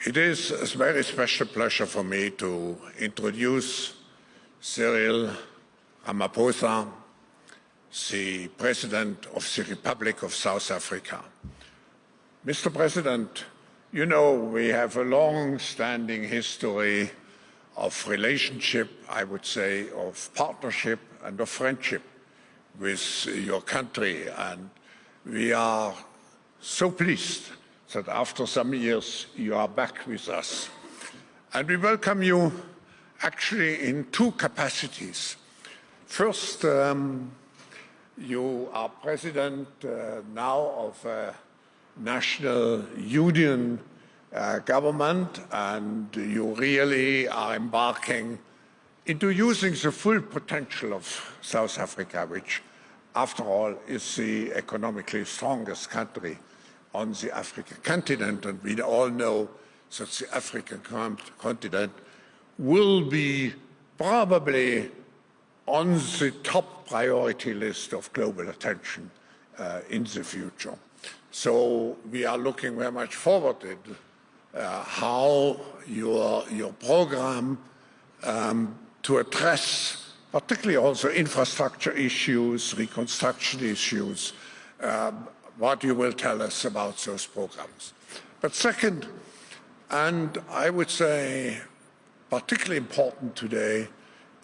It is a very special pleasure for me to introduce Cyril Ramaphosa, the President of the Republic of South Africa. Mr. President, you know we have a long-standing history of relationship, I would say, of partnership and of friendship with your country, and we are so pleased that after some years you are back with us. And we welcome you actually in two capacities. First, you are president now of a national union government, and you really are embarking into using the full potential of South Africa, which after all is the economically strongest country on the African continent, and we all know that the African continent will be probably on the top priority list of global attention in the future. So we are looking very much forward to how your program to address particularly also infrastructure issues, reconstruction issues, what you will tell us about those programs. But second, and I would say particularly important today,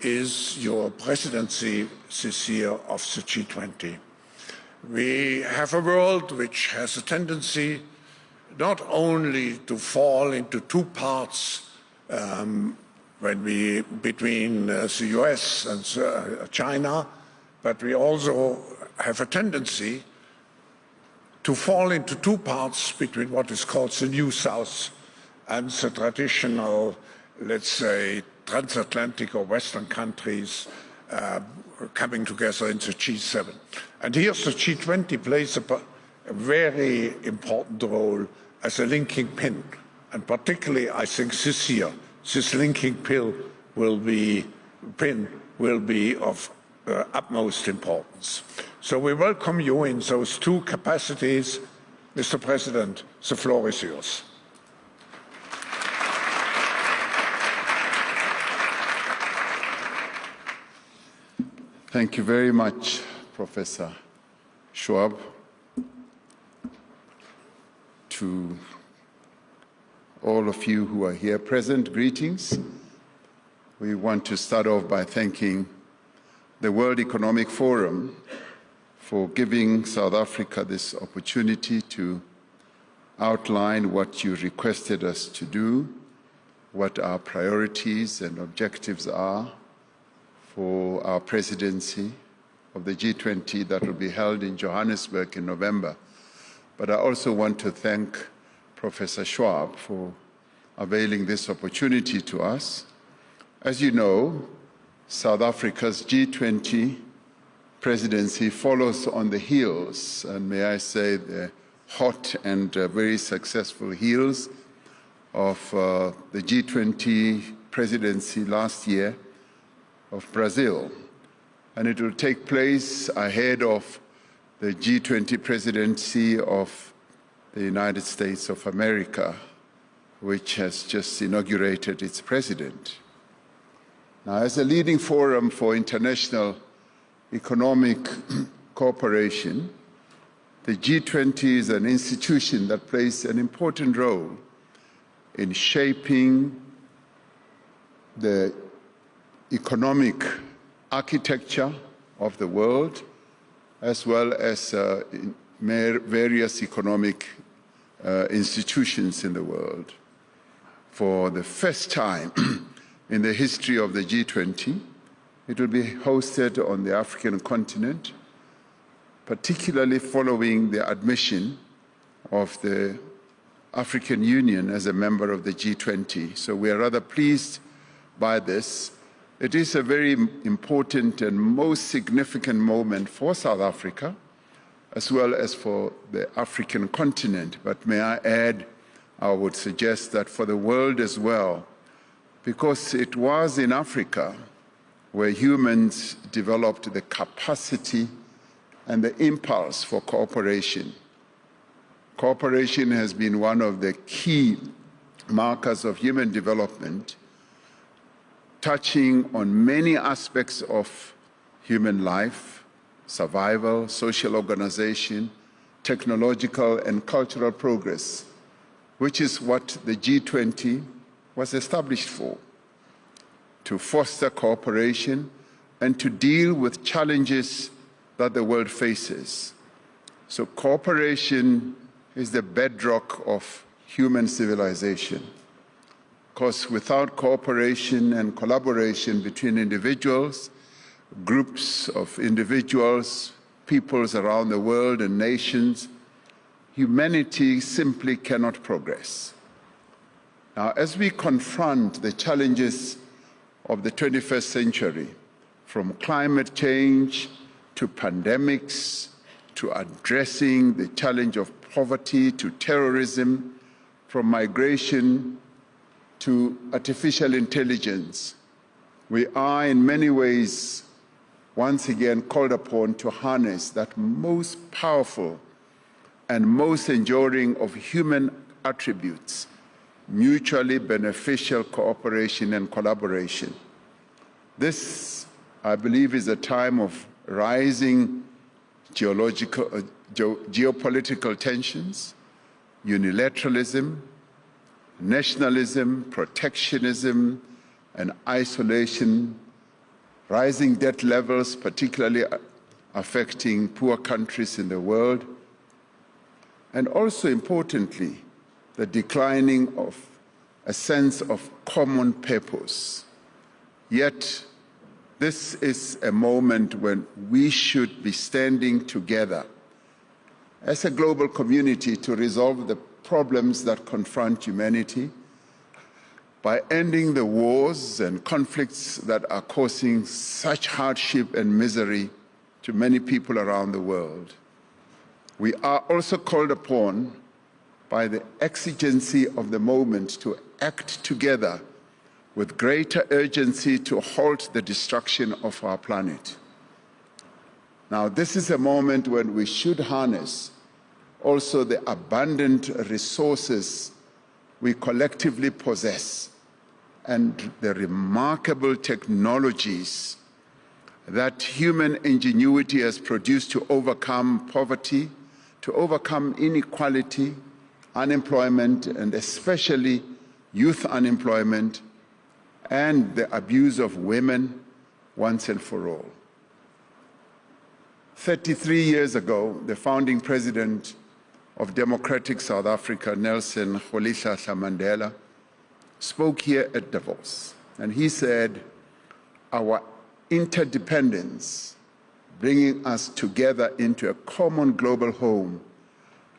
is your presidency this year of the G20. We have a world which has a tendency not only to fall into two parts between the US and China, but we also have a tendency to fall into two parts between what is called the New South and the traditional, let's say, transatlantic or Western countries coming together in the G7. And here the G20 plays a very important role as a linking pin. And particularly, I think this year, this linking pin will be of utmost importance. So we welcome you in those two capacities. Mr. President, the floor is yours. Thank you very much, Professor Schwab. To all of you who are here present, greetings. We want to start off by thanking the World Economic Forum for giving South Africa this opportunity to outline what you requested us to do, what our priorities and objectives are for our presidency of the G20 that will be held in Johannesburg in November. But I also want to thank Professor Schwab for availing this opportunity to us. As you know, South Africa's G20 presidency follows on the heels, and may I say the hot and very successful heels of the G20 presidency last year of Brazil. And it will take place ahead of the G20 presidency of the United States of America, which has just inaugurated its president. Now, as a leading forum for international economic cooperation, the G20 is an institution that plays an important role in shaping the economic architecture of the world, as well as various economic institutions in the world. For the first time in the history of the G20, it will be hosted on the African continent, particularly following the admission of the African Union as a member of the G20. So we are rather pleased by this. It is a very important and most significant moment for South Africa, as well as for the African continent. But may I add, I would suggest that for the world as well, because it was in Africa where humans developed the capacity and the impulse for cooperation. Cooperation has been one of the key markers of human development, touching on many aspects of human life, survival, social organization, technological and cultural progress, which is what the G20 was established for, to foster cooperation and to deal with challenges that the world faces. So cooperation is the bedrock of human civilization, because without cooperation and collaboration between individuals, groups of individuals, peoples around the world and nations, humanity simply cannot progress. Now, as we confront the challenges of the 21st century, from climate change to pandemics, to addressing the challenge of poverty, to terrorism, from migration to artificial intelligence, we are in many ways once again called upon to harness that most powerful and most enduring of human attributes, mutually beneficial cooperation and collaboration. This, I believe, is a time of rising geopolitical tensions, unilateralism, nationalism, protectionism, and isolation, rising debt levels, particularly affecting poor countries in the world, and also importantly, the declining of a sense of common purpose. Yet, this is a moment when we should be standing together as a global community to resolve the problems that confront humanity by ending the wars and conflicts that are causing such hardship and misery to many people around the world. We are also called upon by the exigency of the moment to act together with greater urgency to halt the destruction of our planet. Now, this is a moment when we should harness also the abundant resources we collectively possess and the remarkable technologies that human ingenuity has produced to overcome poverty, to overcome inequality, unemployment, and especially youth unemployment, and the abuse of women once and for all. 33 years ago, the founding president of democratic South Africa, Nelson Rolihlahla Mandela, spoke here at Davos, and he said, "Our interdependence, bringing us together into a common global home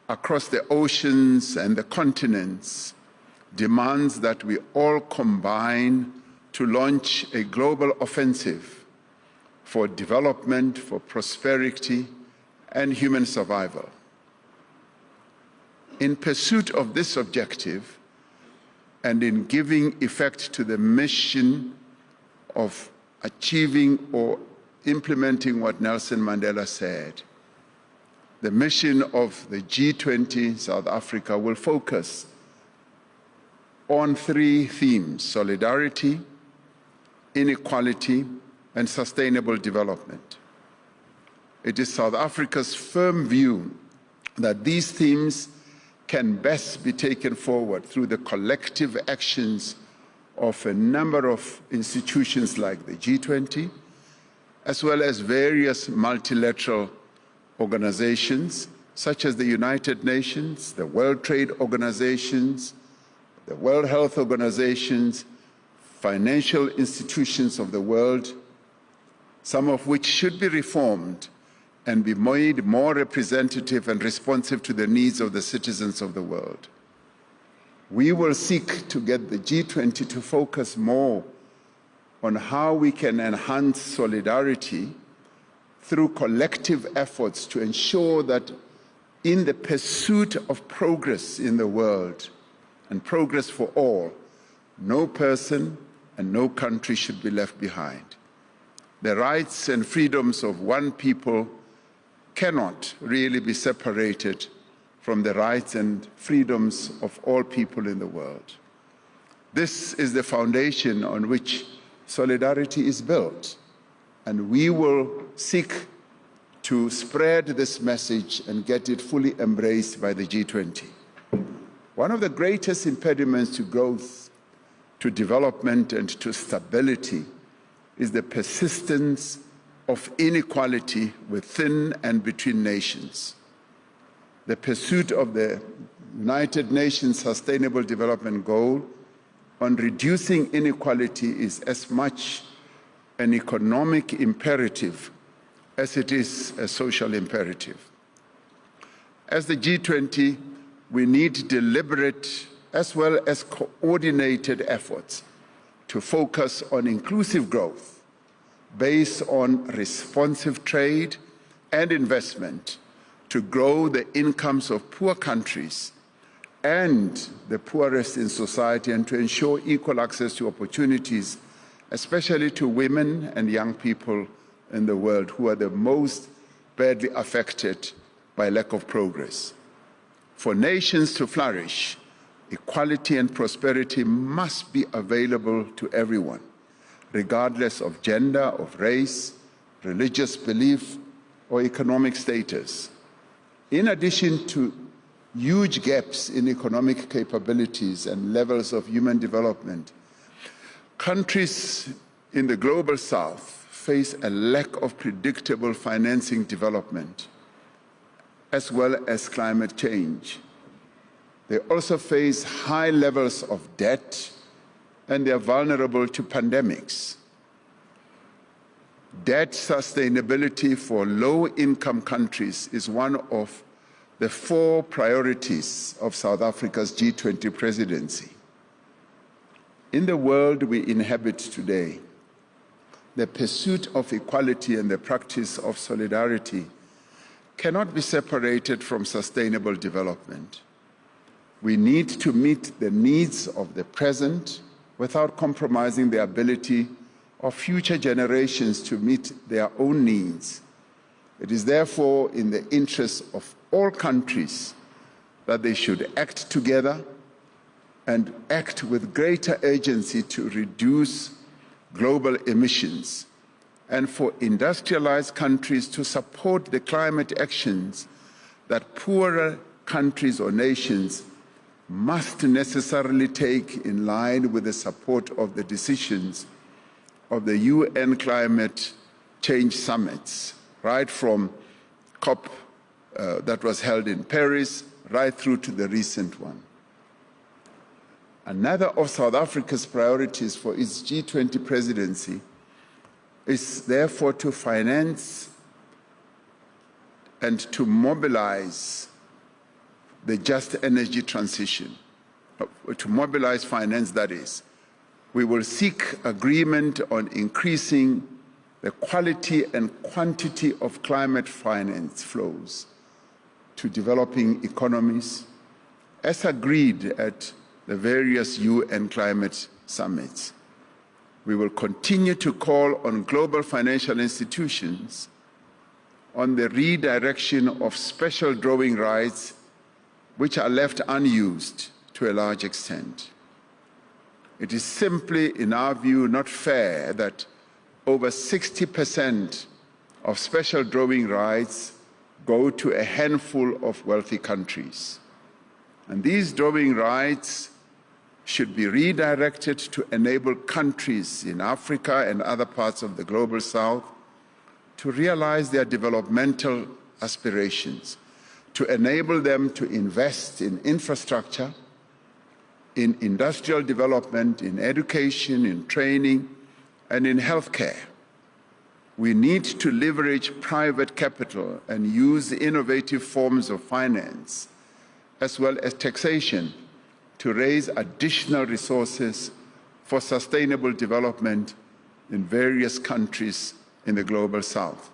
across the oceans and the continents, demands that we all combine to launch a global offensive for development, for prosperity, and human survival." In pursuit of this objective, and in giving effect to the mission of achieving or implementing what Nelson Mandela said, the mission of the G20 South Africa will focus on three themes: solidarity, inequality, and sustainable development. It is South Africa's firm view that these themes can best be taken forward through the collective actions of a number of institutions like the G20, as well as various multilateral organizations, such as the United Nations, the World Trade Organizations, the World Health Organizations, financial institutions of the world, some of which should be reformed and be made more representative and responsive to the needs of the citizens of the world. We will seek to get the G20 to focus more on how we can enhance solidarity through collective efforts to ensure that in the pursuit of progress in the world, and progress for all, no person and no country should be left behind. The rights and freedoms of one people cannot really be separated from the rights and freedoms of all people in the world. This is the foundation on which solidarity is built, and we will seek to spread this message and get it fully embraced by the G20. One of the greatest impediments to growth, to development, and to stability is the persistence of inequality within and between nations. The pursuit of the United Nations Sustainable Development Goal on reducing inequality is as much an economic imperative as it is a social imperative. As the G20, we need deliberate as well as coordinated efforts to focus on inclusive growth based on responsive trade and investment to grow the incomes of poor countries and the poorest in society, and to ensure equal access to opportunities, especially to women and young people in the world who are the most badly affected by lack of progress. For nations to flourish, equality and prosperity must be available to everyone, regardless of gender, of race, religious belief, or economic status. In addition to huge gaps in economic capabilities and levels of human development, countries in the global south face a lack of predictable financing development, as well as climate change. They also face high levels of debt, and they are vulnerable to pandemics. Debt sustainability for low-income countries is one of the 4 priorities of South Africa's G20 presidency. In the world we inhabit today, the pursuit of equality and the practice of solidarity cannot be separated from sustainable development. We need to meet the needs of the present without compromising the ability of future generations to meet their own needs. It is therefore in the interest of all countries that they should act together and act with greater urgency to reduce global emissions, and for industrialized countries to support the climate actions that poorer countries or nations must necessarily take in line with the support of the decisions of the UN climate change summits, right from COP that was held in Paris, right through to the recent one. Another of South Africa's priorities for its G20 presidency is therefore to finance and to mobilize the just energy transition, to mobilize finance, that is. We will seek agreement on increasing the quality and quantity of climate finance flows to developing economies, as agreed at the various UN climate summits. We will continue to call on global financial institutions on the redirection of special drawing rights which are left unused to a large extent. It is simply, in our view, not fair that over 60% of special drawing rights go to a handful of wealthy countries. And these drawing rights should be redirected to enable countries in Africa and other parts of the global south to realize their developmental aspirations, to enable them to invest in infrastructure, in industrial development, in education, in training, and in healthcare. We need to leverage private capital and use innovative forms of finance, as well as taxation, to raise additional resources for sustainable development in various countries in the global south.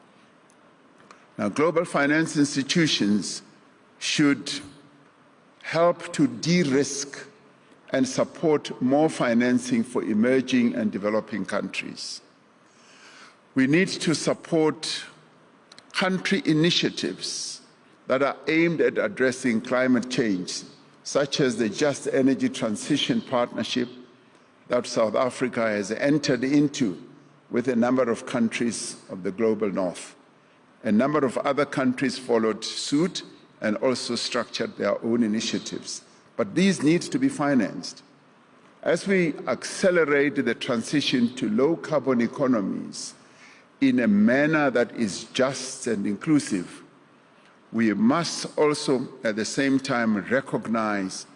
Now, global finance institutions should help to de-risk and support more financing for emerging and developing countries. We need to support country initiatives that are aimed at addressing climate change, such as the Just Energy Transition Partnership that South Africa has entered into with a number of countries of the global north. A number of other countries followed suit and also structured their own initiatives. But these need to be financed. As we accelerate the transition to low-carbon economies in a manner that is just and inclusive, we must also at the same time recognize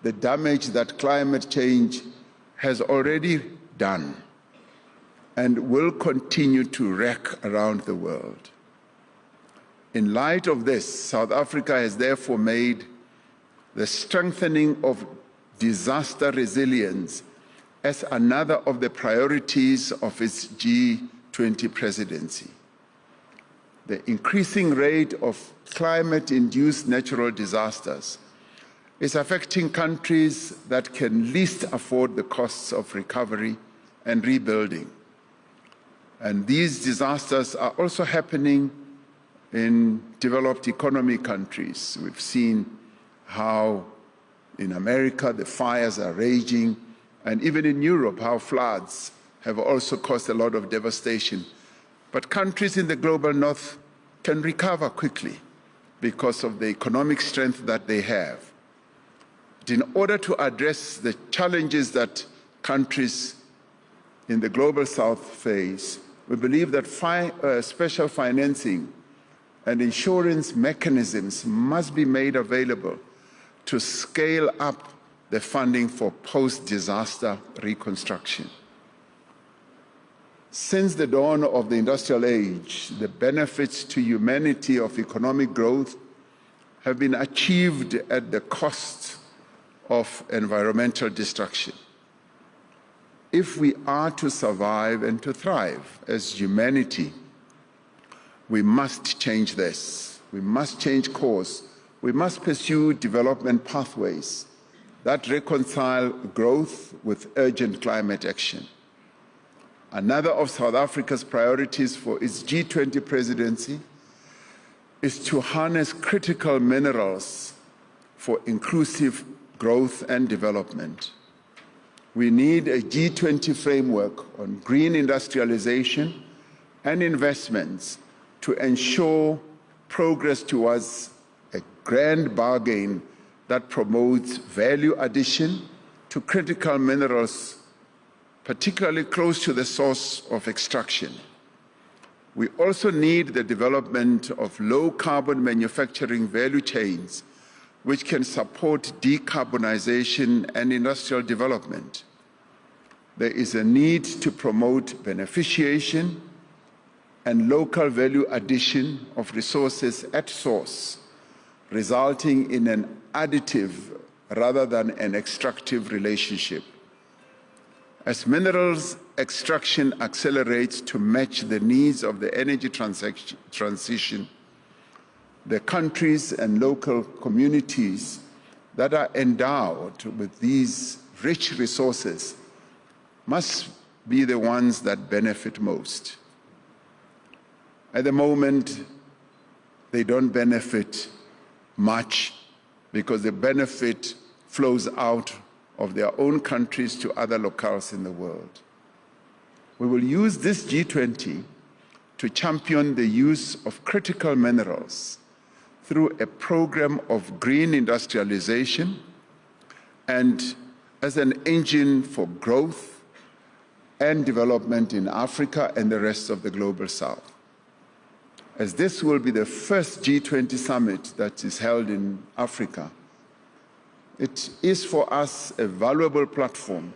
the damage that climate change has already done and will continue to wreak around the world. In light of this, South Africa has therefore made the strengthening of disaster resilience as another of the priorities of its G20 presidency. The increasing rate of climate-induced natural disasters is affecting countries that can least afford the costs of recovery and rebuilding. And these disasters are also happening in developed economy countries. We've seen how in America the fires are raging, and even in Europe how floods have also caused a lot of devastation. But countries in the global north can recover quickly because of the economic strength that they have. But in order to address the challenges that countries in the global south face, we believe that special financing and insurance mechanisms must be made available to scale up the funding for post-disaster reconstruction. Since the dawn of the industrial age, the benefits to humanity of economic growth have been achieved at the cost of environmental destruction. If we are to survive and to thrive as humanity, we must change this. We must change course. We must pursue development pathways that reconcile growth with urgent climate action. Another of South Africa's priorities for its G20 presidency is to harness critical minerals for inclusive growth and development. We need a G20 framework on green industrialization and investments to ensure progress towards a grand bargain that promotes value addition to critical minerals, particularly close to the source of extraction. We also need the development of low-carbon manufacturing value chains which can support decarbonization and industrial development. There is a need to promote beneficiation and local value addition of resources at source, resulting in an additive rather than an extractive relationship. As minerals extraction accelerates to match the needs of the energy transition, the countries and local communities that are endowed with these rich resources must be the ones that benefit most. At the moment, they don't benefit much because the benefit flows out of their own countries to other locales in the world. We will use this G20 to champion the use of critical minerals through a program of green industrialization and as an engine for growth and development in Africa and the rest of the global south. As this will be the first G20 summit that is held in Africa, it is for us a valuable platform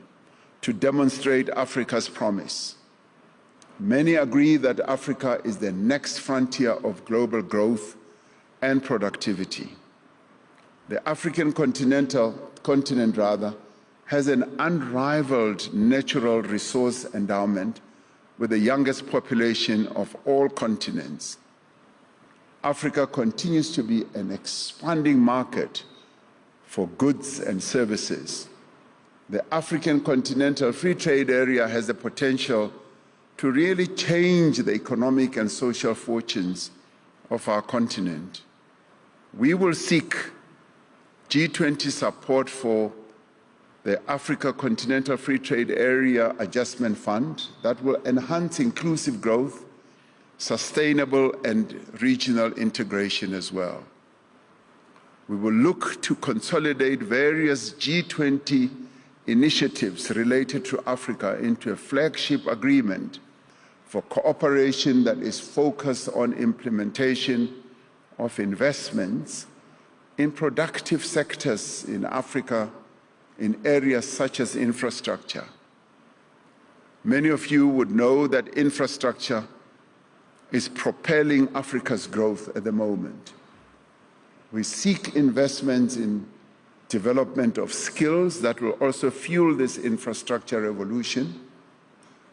to demonstrate Africa's promise. Many agree that Africa is the next frontier of global growth and productivity. The African continent has an unrivaled natural resource endowment with the youngest population of all continents. Africa continues to be an expanding market for goods and services. The African Continental Free Trade Area has the potential to really change the economic and social fortunes of our continent. We will seek G20 support for the Africa Continental Free Trade Area Adjustment Fund that will enhance inclusive growth, sustainable and regional integration as well. We will look to consolidate various G20 initiatives related to Africa into a flagship agreement for cooperation that is focused on implementation of investments in productive sectors in Africa in areas such as infrastructure. Many of you would know that infrastructure is propelling Africa's growth at the moment. We seek investments in development of skills that will also fuel this infrastructure revolution,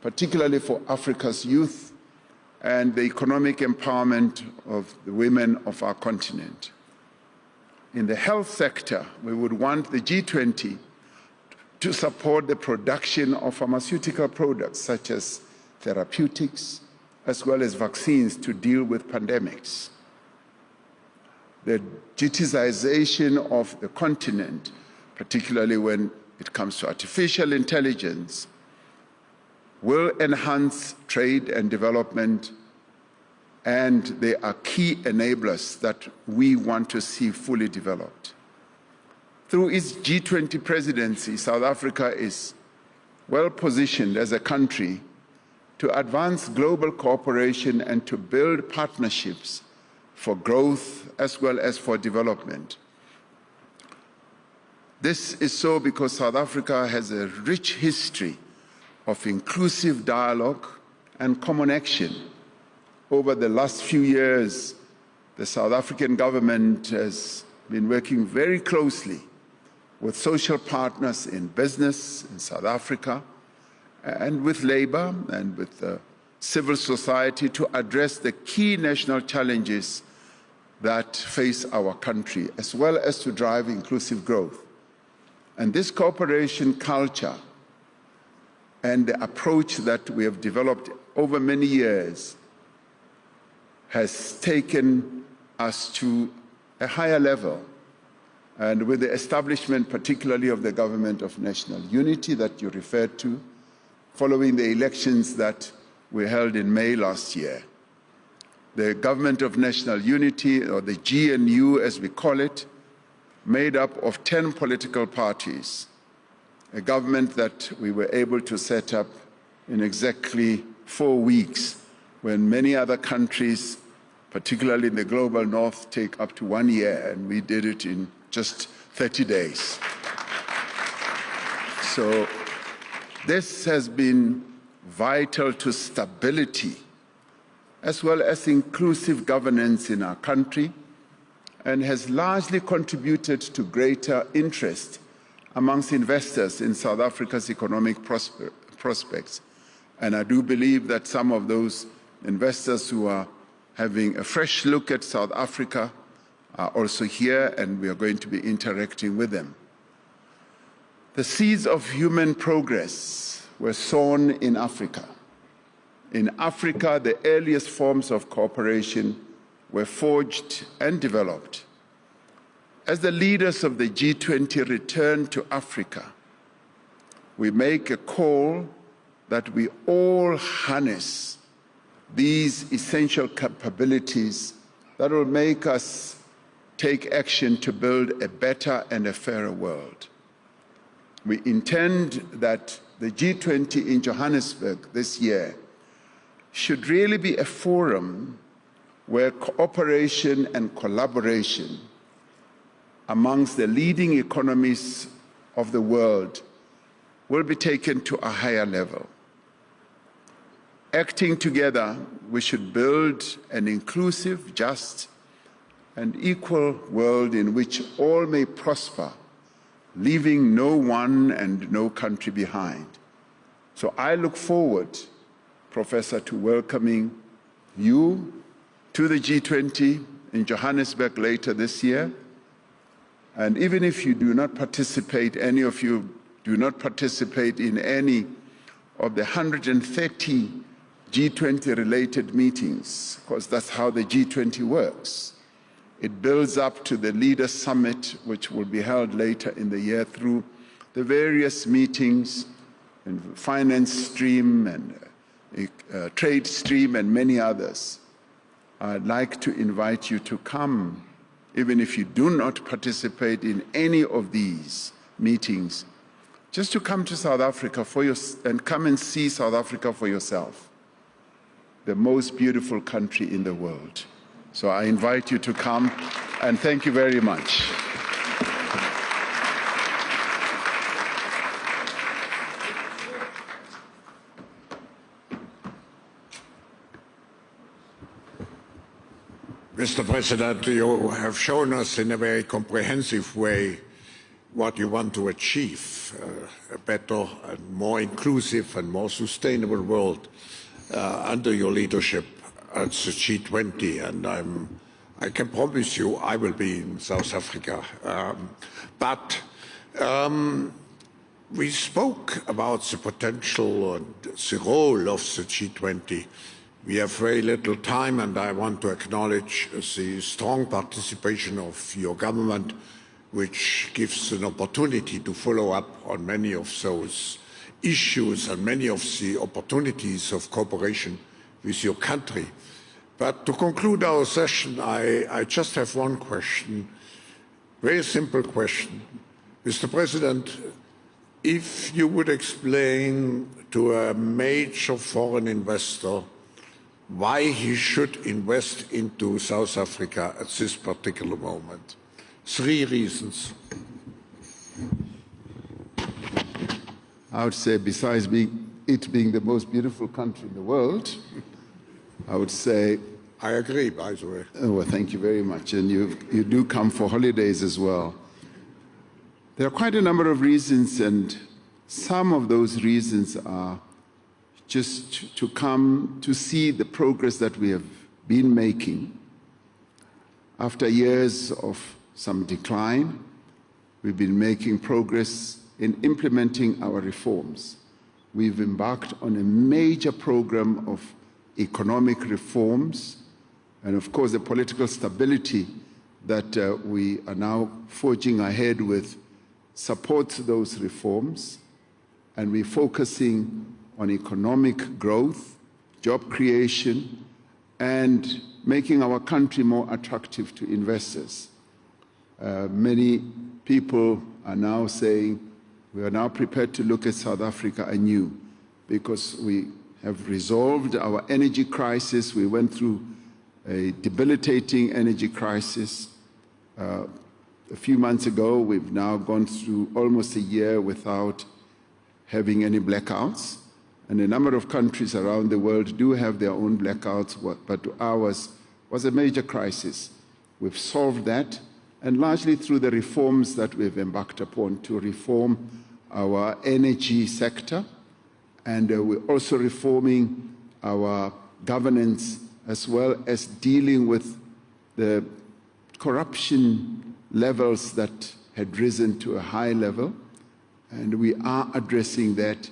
particularly for Africa's youth and the economic empowerment of the women of our continent. In the health sector, we would want the G20 to support the production of pharmaceutical products such as therapeutics, as well as vaccines to deal with pandemics. The digitization of the continent, particularly when it comes to artificial intelligence, will enhance trade and development, and they are key enablers that we want to see fully developed. Through its G20 presidency, South Africa is well positioned as a country to advance global cooperation and to build partnerships for growth as well as for development. This is so because South Africa has a rich history of inclusive dialogue and common action. Over the last few years, the South African government has been working very closely with social partners in business in South Africa and with labor and with civil society to address the key national challenges that face our country, as well as to drive inclusive growth. And this cooperation culture and the approach that we have developed over many years has taken us to a higher level. And with the establishment, particularly of the Government of National Unity that you referred to, following the elections that were held in May last year, the Government of National Unity, or the GNU as we call it, made up of 10 political parties, a government that we were able to set up in exactly 4 weeks, when many other countries, particularly in the global north, take up to 1 year, and we did it in just 30 days. So this has been vital to stability as well as inclusive governance in our country, and has largely contributed to greater interest amongst investors in South Africa's economic prospects. And I do believe that some of those investors who are having a fresh look at South Africa are also here, and we are going to be interacting with them. The seeds of human progress were sown in Africa. In Africa, the earliest forms of cooperation were forged and developed. As the leaders of the G20 return to Africa, we make a call that we all harness these essential capabilities that will make us take action to build a better and a fairer world. We intend that the G20 in Johannesburg this year should really be a forum where cooperation and collaboration amongst the leading economies of the world will be taken to a higher level. Acting together, we should build an inclusive, just, and equal world in which all may prosper, leaving no one and no country behind. So I look forward, Professor, to welcoming you to the G20 in Johannesburg later this year. And even if you do not participate, any of you do not participate in any of the 130 G20-related meetings, because that's how the G20 works. It builds up to the Leaders' Summit, which will be held later in the year, through the various meetings and finance stream and trade stream and many others, I'd like to invite you to come, even if you do not participate in any of these meetings, just to come to South Africa and come and see South Africa for yourself, the most beautiful country in the world. So I invite you to come, and thank you very much. Mr. President, you have shown us in a very comprehensive way what you want to achieve, a better and more inclusive and more sustainable world under your leadership at the G20. And I can promise you I will be in South Africa. But we spoke about the potential and the role of the G20. We have very little time, and I want to acknowledge the strong participation of your government, which gives an opportunity to follow up on many of those issues and many of the opportunities of cooperation with your country. But to conclude our session, I just have one question, very simple question. Mr. President, if you would explain to a major foreign investor why he should invest into South Africa at this particular moment. 3 reasons. I would say, besides it being the most beautiful country in the world, I would say... I agree, by the way. Oh, well, thank you very much. And you do come for holidays as well. There are quite a number of reasons, and some of those reasons are just to come to see the progress that we have been making. After years of some decline, we've been making progress in implementing our reforms. We've embarked on a major program of economic reforms, and of course the political stability that we are now forging ahead with supports those reforms, and we're focusing on economic growth, job creation, and making our country more attractive to investors. Many people are now saying we are now prepared to look at South Africa anew because we have resolved our energy crisis. We went through a debilitating energy crisis. A few months ago, we've now gone through almost a year without having any blackouts. And a number of countries around the world do have their own blackouts, but ours was a major crisis. We've solved that, and largely through the reforms that we've embarked upon to reform our energy sector, and we're also reforming our governance as well as dealing with the corruption levels that had risen to a high level, and we are addressing that.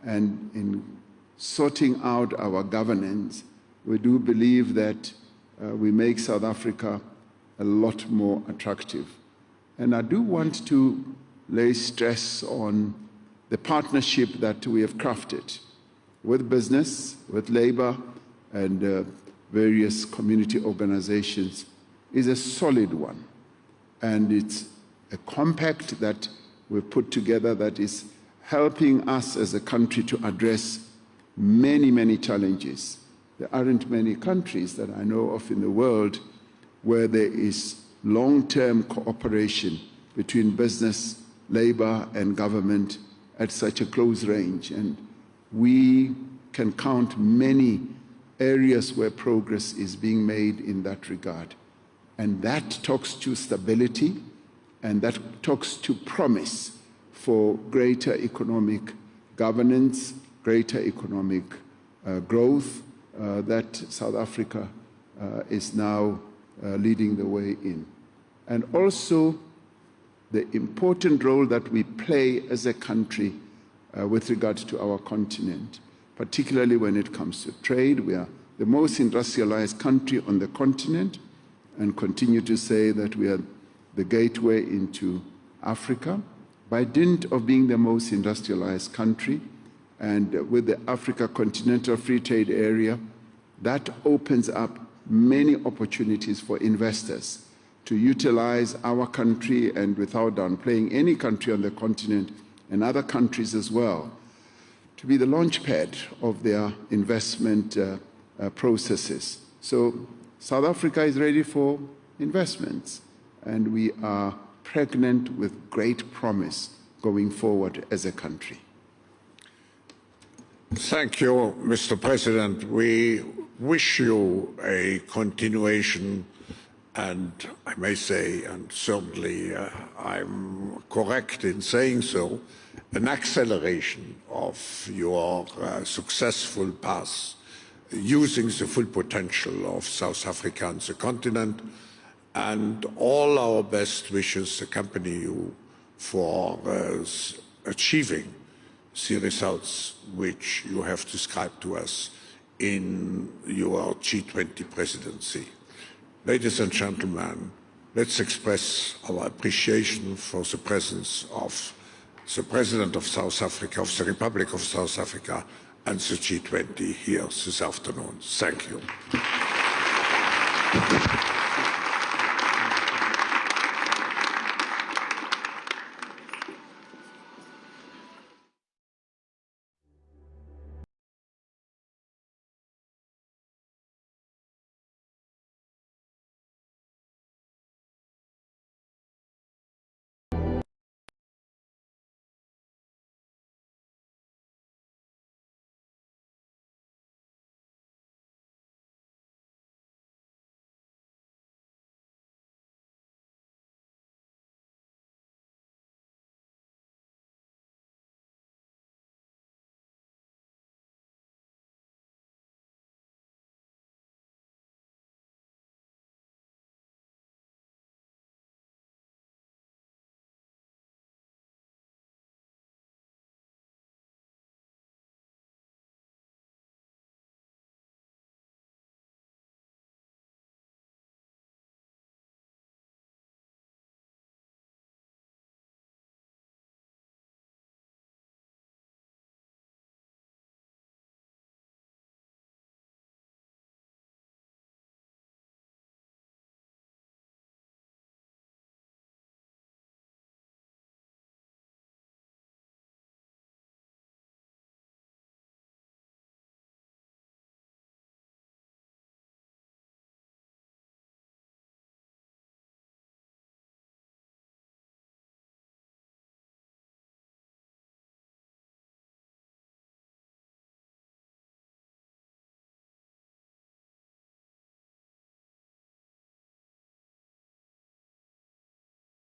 And in sorting out our governance, we do believe that we make South Africa a lot more attractive. And I do want to lay stress on the partnership that we have crafted with business, with labor, and various community organizations is a solid one. And it's a compact that we've put together that is helping us as a country to address many, many challenges. There aren't many countries that I know of in the world where there is long-term cooperation between business, labor, and government at such a close range. And we can count many areas where progress is being made in that regard. And that talks to stability, and that talks to promise for greater economic governance, greater economic growth that South Africa is now leading the way in. And also the important role that we play as a country with regard to our continent, particularly when it comes to trade. We are the most industrialized country on the continent and continue to say that we are the gateway into Africa. By dint of being the most industrialized country, and with the Africa Continental Free Trade Area, that opens up many opportunities for investors to utilize our country, and without downplaying any country on the continent and other countries as well, to be the launchpad of their investment processes. So South Africa is ready for investments, and we are pregnant with great promise going forward as a country. Thank you, Mr. President. We wish you a continuation, and I may say, and certainly I'm correct in saying so, an acceleration of your successful path, using the full potential of South Africa and the continent, and all our best wishes accompany you for achieving the results which you have described to us in your G20 presidency. Ladies and gentlemen, let's express our appreciation for the presence of the President of South Africa, of the Republic of South Africa, and the G20 here this afternoon. Thank you.